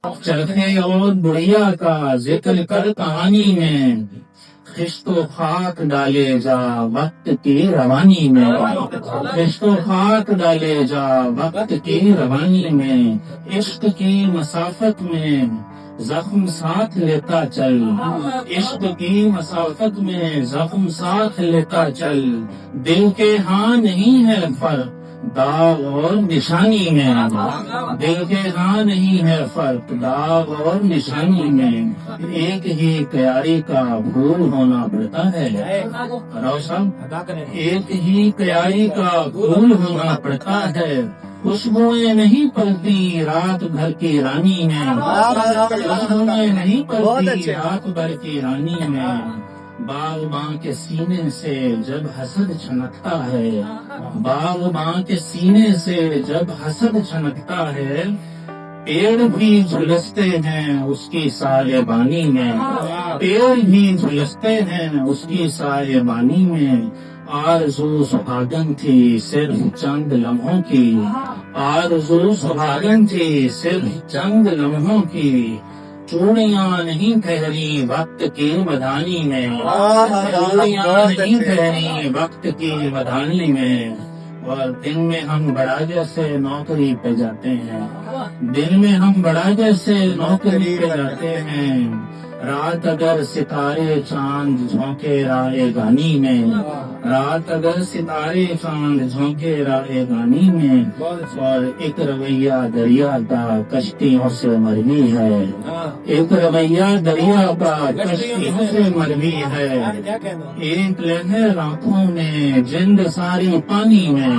چرخے اور بڑھیا کا ذکر کر کہانی میں، خشت و خاک ڈالے جا وقت کی روانی میں، خشت و خاک ڈالے جا وقت کی روانی میں، عشق کی مسافت میں زخم ساتھ لیتا چل، عشق کی مسافت میں زخم ساتھ لیتا چل، دل کے ہاں نہیں ہے فرق داغ اور نشانی میں، دل کے ہاں نہیں ہے فرق داغ اور نشانی میں، ایک ہی پیاری کا بھول ہونا پڑتا ہے روشن، ایک ہی پیاری کا بھول ہونا پڑتا ہے، خوشبوئیں نہیں پلتی رات بھر کی رانی میں، خوشبوئیں نہیں پلتی رات بھر کی رانی میں، باغباں کے سینے سے جب حسد چھنکتا ہے، باغباں کے سینے سے جب حسد چھنکتا ہے، پیڑ بھی جھلستے ہیں اس کی سایہ بانی میں، پیڑ بھی جھلستے ہیں اس کی سایہ بانی میں، آرزو سہاگن تھی صرف چند لمحوں کی، آرزو سہاگن تھی صرف چند لمحوں کی، چوڑیاں نہیں ٹھہری وقت کی مدانی میں، چوڑیاں نہیں ٹھہری وقت کی مدانی میں، اور دن میں ہم بڑا جیسے نوکری پہ جاتے ہیں، دن میں ہم بڑا جیسے نوکری پہ جاتے ہیں، رات اگر ستارے چاند جھونکے رائے گانی میں، رات اگر ستارے چاند جھونکے رائے گانی میں، اور ایک رویہ دریا کا کشتیوں سے مروی ہے، ایک رویہ دریا کا کشتیوں سے مروی ہے، ایک لہر آنکھوں میں جند ساری پانی میں،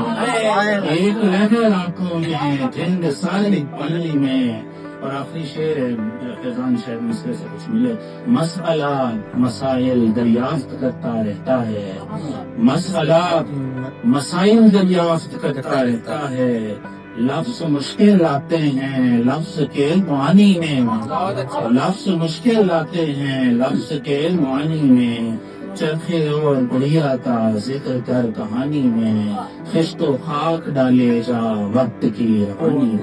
ایک لہر آنکھوں میں جند ساری پانی میں، اور آخری شعر فیضان شعر مصرے سے کچھ ملے، مسئلہ مسائل دریافت کرتا رہتا ہے، مسئلہ مسائل دریافت کرتا رہتا ہے، لفظ مشکل آتے ہیں لفظ کے معانی میں، لفظ مشکل آتے ہیں لفظ کے معانی میں، چرخے اور بڑھیا کا ذکر کر کہانی میں، خشت و خاک ڈالے جا وقت کی روانی میں۔